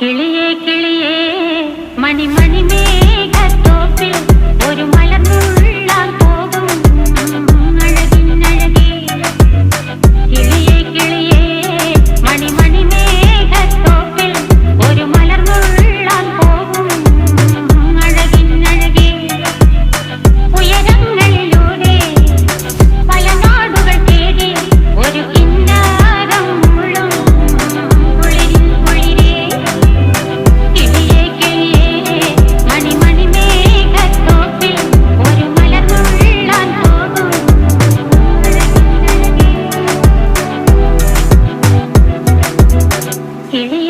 കിളിയേ കിളിയേ മണിമണി മേഘത്തോപ്പിൽ ഒരു മലർന്നുള്ളാൻ പോകും അഴകിനഴകേ. കിളിയേ കിളിയേ മണിമണി മേഘത്തോപ്പിൽ ഒരു മലർന്നുള്ളാൻ പോകും അഴകിനഴകേ. ഉയരങ്ങളിലൂടെ പല നാടുകൾ തേടി ഒരു കിന്നാരം മുഴും കുളിരിൻ കുളിരേ. കിളിയേ കിളിയേ മണിമണി മേഘത്തോപ്പിൽ ഒരു മലർന്നുള്ളാൻ പോകും അഴകിനഴകേ. കിളി